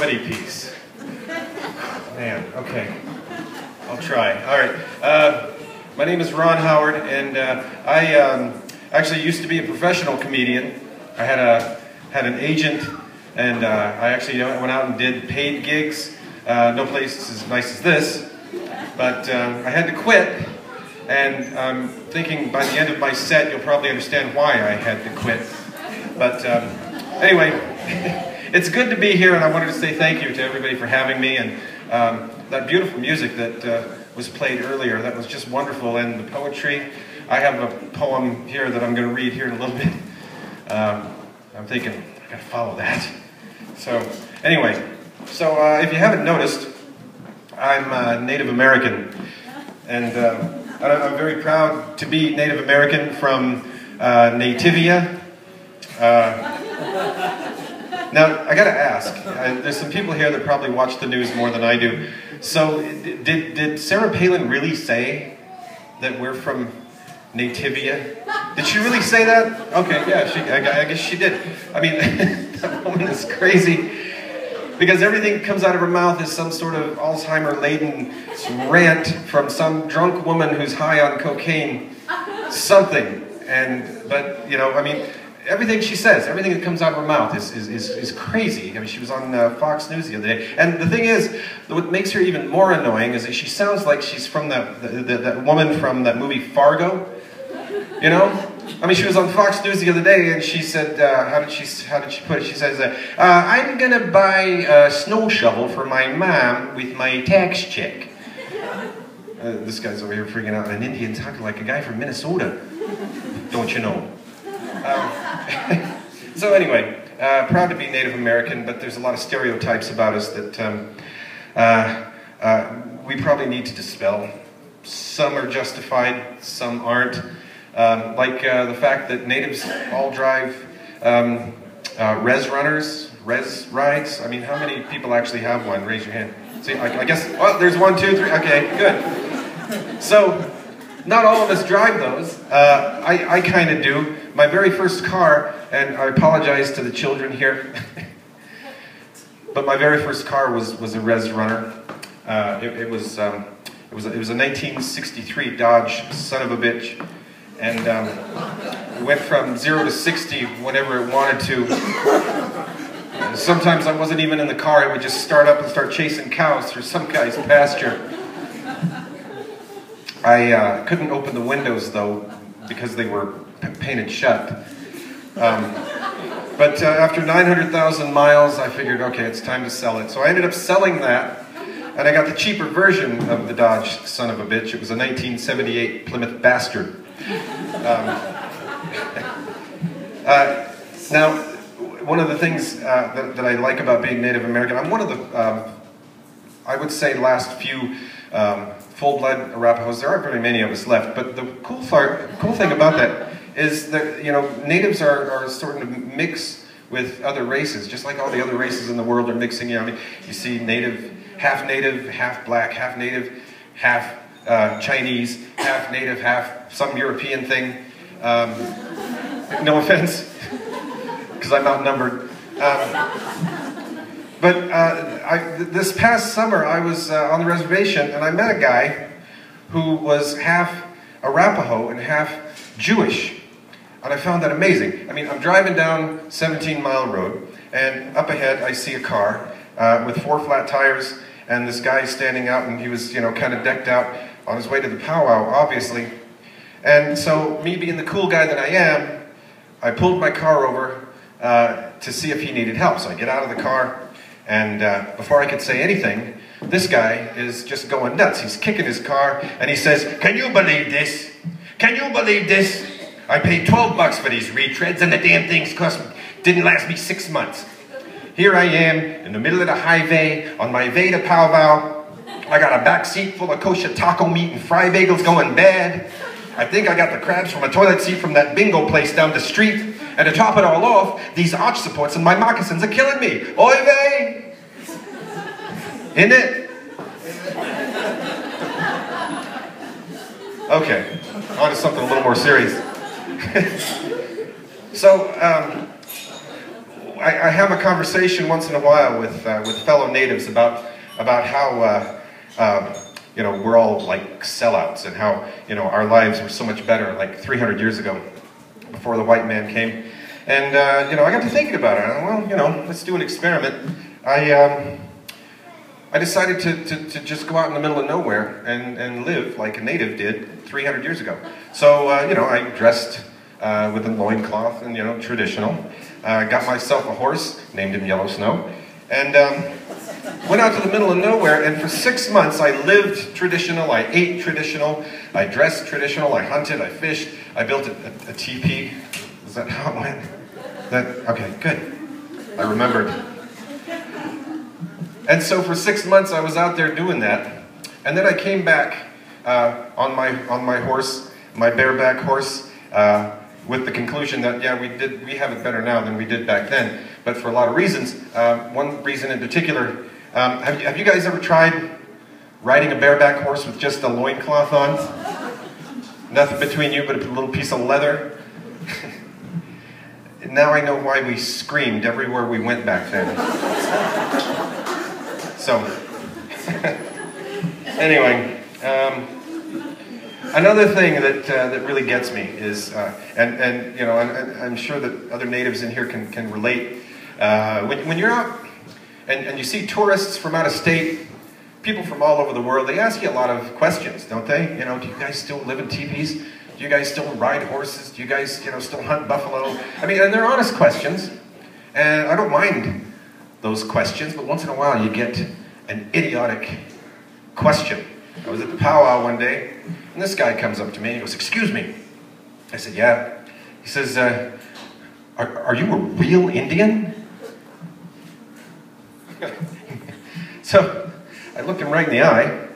comedy piece. Man, okay. I'll try. All right. My name is Ron Howard, and I actually used to be a professional comedian. I had an agent, and I actually went out and did paid gigs. No place as nice as this, but I had to quit. And I'm thinking by the end of my set, you'll probably understand why I had to quit. But anyway, it's good to be here, and I wanted to say thank you to everybody for having me. And that beautiful music that was played earlier, that was just wonderful. And the poetry, I have a poem here that I'm going to read here in a little bit. I'm thinking, I got to follow that. So anyway, if you haven't noticed, I'm Native American. And I'm very proud to be Native American from Nativia. Now, I gotta ask, there's some people here that probably watch the news more than I do. So, did Sarah Palin really say that we're from Nativia? Did she really say that? Okay, yeah, I guess she did. I mean, that woman is crazy. Because everything that comes out of her mouth is some sort of Alzheimer-laden rant from some drunk woman who's high on cocaine, something. But you know, I mean, everything she says, everything that comes out of her mouth is crazy. I mean, she was on Fox News the other day. And the thing is, what makes her even more annoying is that she sounds like she's from that woman from that movie Fargo. You know? I mean, she was on Fox News the other day, and she said, how did she put it? She says, I'm gonna buy a snow shovel for my mom with my tax check. This guy's over here freaking out. An Indian talking like a guy from Minnesota. Don't you know? So anyway, proud to be Native American, but there's a lot of stereotypes about us that we probably need to dispel. Some are justified, some aren't. Like the fact that natives all drive res runners, res rides. I mean, how many people actually have one? Raise your hand. See, I guess, well, there's 1, 2, 3. Okay, good. So, not all of us drive those. I kind of do. My very first car, and I apologize to the children here, but my very first car was a res runner. It was a 1963 Dodge son of a bitch. And it went from 0 to 60 whenever it wanted to. And sometimes I wasn't even in the car. It would just start up and start chasing cows through some guy's pasture. I couldn't open the windows, though, because they were painted shut. But after 900,000 miles, I figured, okay, it's time to sell it. So I ended up selling that, and I got the cheaper version of the Dodge son of a bitch. It was a 1978 Plymouth Bastard. Now, one of the things that I like about being Native American, I'm one of the, I would say, last few full-blood Arapahoes. There aren't very many of us left, but the cool thing about that is that, you know, natives are sort of mix with other races, just like all the other races in the world are mixing. You know, I mean, you see native, half black, half native, half Chinese, half native, half some European thing. No offense, because I'm outnumbered. But this past summer, I was on the reservation, and I met a guy who was half Arapaho and half Jewish. And I found that amazing. I mean, I'm driving down 17 Mile Road, and up ahead I see a car with 4 flat tires, and this guy standing out, and he was, you know, kind of decked out on his way to the powwow, obviously. And so, me being the cool guy that I am, I pulled my car over to see if he needed help. So I get out of the car, and before I could say anything, this guy is just going nuts. He's kicking his car, and he says, "Can you believe this? Can you believe this? I paid $12 for these retreads, and the damn things didn't last me 6 months. Here I am, in the middle of the highway, on my way to powwow. I got a back seat full of kosher taco meat and fry bagels going bad. I think I got the crabs from a toilet seat from that bingo place down the street. And to top it all off, these arch supports and my moccasins are killing me. Oy vey! Isn't it?" Okay, on to something a little more serious. So, I have a conversation once in a while with fellow natives about how we're all like sellouts, and how our lives were so much better like 300 years ago, before the white man came. And I got to thinking about it. Well, let's do an experiment. I decided to just go out in the middle of nowhere and live like a native did 300 years ago. So I dressed with a loincloth and traditional. Got myself a horse, named him Yellow Snow, and went out to the middle of nowhere, and for 6 months I lived traditional, I ate traditional, I dressed traditional, I hunted, I fished, I built a teepee. Is that how it went? Okay, good. I remembered. And so for 6 months I was out there doing that, and then I came back on my horse, my bareback horse, with the conclusion that we have it better now than we did back then, but for a lot of reasons. One reason in particular, have you guys ever tried riding a bareback horse with just a loincloth on? Nothing between you but a little piece of leather? Now I know why we screamed everywhere we went back then. So, anyway, another thing that really gets me is, and I'm sure that other natives in here can relate. When you're out and you see tourists from out of state, people from all over the world, they ask you a lot of questions, don't they? Do you guys still live in teepees? Do you guys still ride horses? Do you guys still hunt buffalo? I mean, and they're honest questions, and I don't mind those questions, but once in a while you get an idiotic question. I was at the powwow one day, and this guy comes up to me and he goes, "Excuse me." I said, "Yeah." He says, are you a real Indian?" So I looked him right in the eye,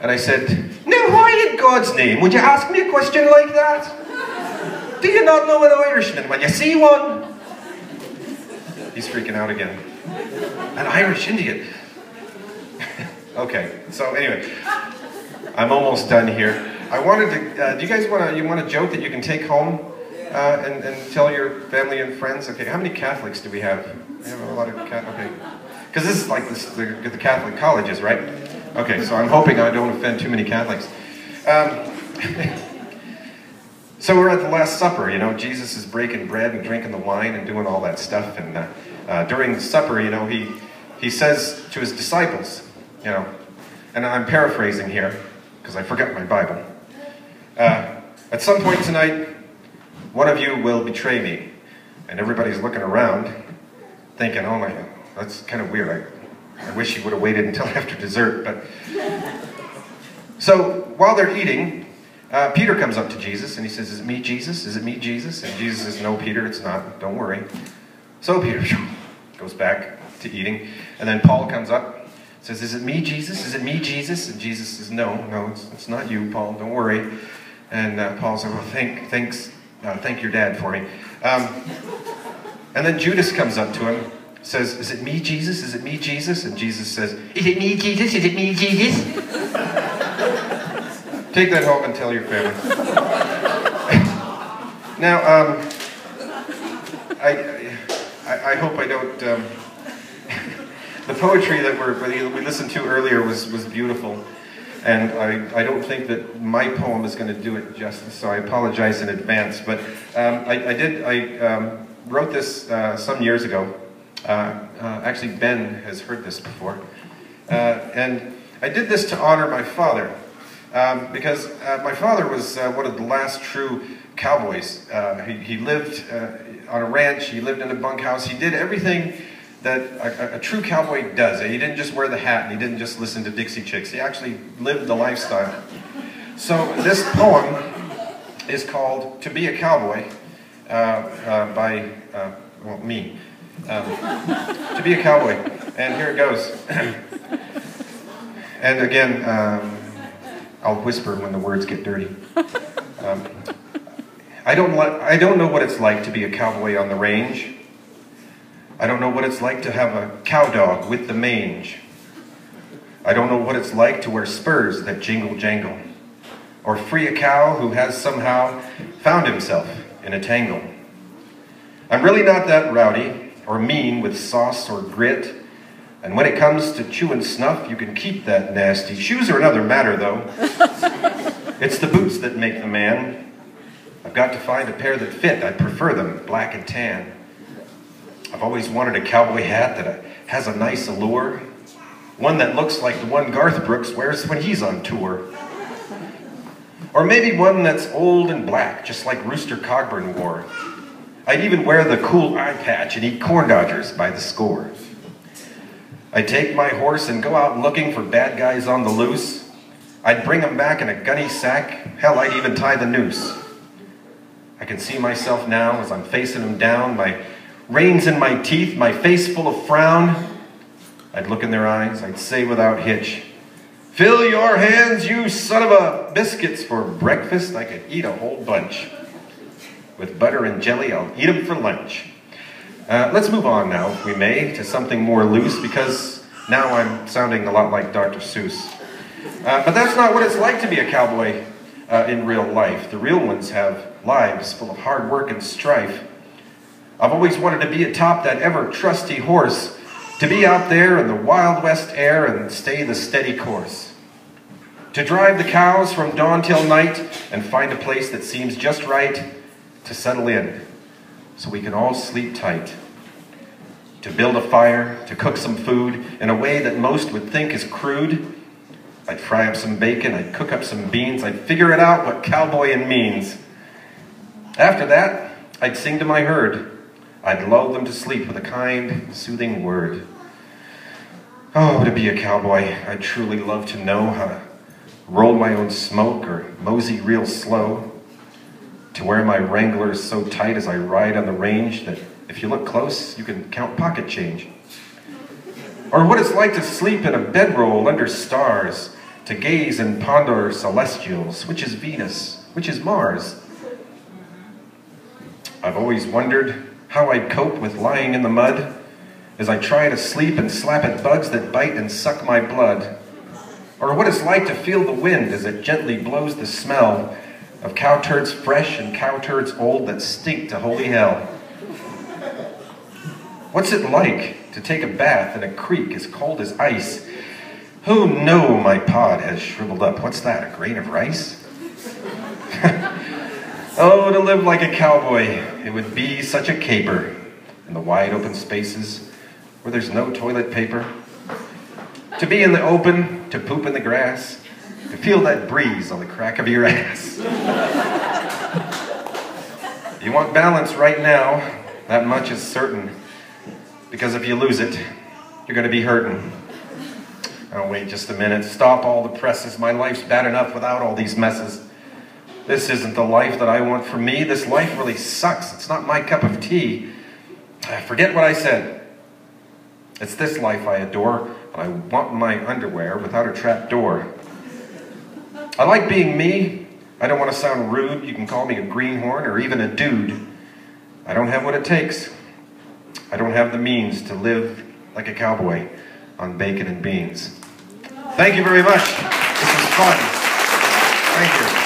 and I said, "Now why in God's name would you ask me a question like that? Do you not know an Irishman when you see one?" He's freaking out again. An Irish Indian. Okay, so anyway, I'm almost done here. I wanted to, do you guys want a joke that you can take home and tell your family and friends? Okay, how many Catholics do we have? We have a lot of Catholics, okay. Because this is like the Catholic colleges, right? Okay, so I'm hoping I don't offend too many Catholics. So we're at the Last Supper, Jesus is breaking bread and drinking the wine and doing all that stuff, and during the supper, he says to his disciples, and I'm paraphrasing here, because I forgot my Bible. At some point tonight, one of you will betray me. And everybody's looking around, thinking, oh my God, that's kind of weird. I wish he would have waited until after dessert. But so while they're eating, Peter comes up to Jesus and he says, "Is it me, Jesus? Is it me, Jesus?" And Jesus says, "No, Peter, it's not. Don't worry." So Peter goes back to eating. And then Paul comes up. Says, "Is it me, Jesus? Is it me, Jesus?" And Jesus says, No, it's not you, Paul. Don't worry. And Paul says, "Well, thank your dad for me." And then Judas comes up to him, says, "Is it me, Jesus? Is it me, Jesus?" And Jesus says, "Is it me, Jesus? Is it me, Jesus?" Take that home and tell your family. Now, I hope I don't. The poetry that we listened to earlier was beautiful, and I don't think that my poem is going to do it justice, so I apologize in advance. But I wrote this some years ago. Actually, Ben has heard this before, and I did this to honor my father, because my father was one of the last true cowboys. He lived on a ranch. He lived in a bunkhouse. He did everything that a true cowboy does. He didn't just wear the hat, and he didn't just listen to Dixie Chicks. He actually lived the lifestyle. So this poem is called "To Be a Cowboy" by, me. To Be a Cowboy. And here it goes. And again, I'll whisper when the words get dirty. I don't know what it's like to be a cowboy on the range. I don't know what it's like to have a cow dog with the mange. I don't know what it's like to wear spurs that jingle jangle, or free a cow who has somehow found himself in a tangle. I'm really not that rowdy, or mean with sauce or grit. And when it comes to chewing snuff, you can keep that nasty. Shoes are another matter, though. It's the boots that make the man. I've got to find a pair that fit. I prefer them black and tan. I've always wanted a cowboy hat that has a nice allure. One that looks like the one Garth Brooks wears when he's on tour. Or maybe one that's old and black, just like Rooster Cogburn wore. I'd even wear the cool eye patch and eat corn dodgers by the score. I'd take my horse and go out looking for bad guys on the loose. I'd bring them back in a gunny sack. Hell, I'd even tie the noose. I can see myself now as I'm facing them down, my reins in my teeth, my face full of frown. I'd look in their eyes, I'd say without hitch, "Fill your hands, you son of a biscuits, for breakfast I could eat a whole bunch. With butter and jelly, I'll eat them for lunch." Let's move on now, if we may, to something more loose, because now I'm sounding a lot like Dr. Seuss. But that's not what it's like to be a cowboy in real life. The real ones have lives full of hard work and strife. I've always wanted to be atop that ever-trusty horse, to be out there in the Wild West air and stay the steady course. To drive the cows from dawn till night and find a place that seems just right to settle in so we can all sleep tight. To build a fire, to cook some food in a way that most would think is crude. I'd fry up some bacon, I'd cook up some beans, I'd figure it out what cowboying means. After that, I'd sing to my herd. I'd lull them to sleep with a kind, soothing word. Oh, to be a cowboy, I'd truly love to know how to roll my own smoke or mosey real slow. To wear my Wranglers so tight as I ride on the range that if you look close, you can count pocket change. Or what it's like to sleep in a bedroll under stars, to gaze and ponder celestials, which is Venus, which is Mars. I've always wondered how I'd cope with lying in the mud as I try to sleep and slap at bugs that bite and suck my blood. Or what it's like to feel the wind as it gently blows the smell of cow turds fresh and cow turds old that stink to holy hell. What's it like to take a bath in a creek as cold as ice? Oh no, my pod has shriveled up. What's that, a grain of rice? Oh, to live like a cowboy, it would be such a caper in the wide open spaces where there's no toilet paper. To be in the open, to poop in the grass, to feel that breeze on the crack of your ass. You want balance right now, that much is certain, because if you lose it, you're going to be hurting. Oh, wait just a minute. Stop all the presses. My life's bad enough without all these messes. This isn't the life that I want for me. This life really sucks. It's not my cup of tea. Forget what I said. It's this life I adore, and I want my underwear without a trap door. I like being me. I don't want to sound rude. You can call me a greenhorn or even a dude. I don't have what it takes. I don't have the means to live like a cowboy on bacon and beans. Thank you very much. This was fun. Thank you.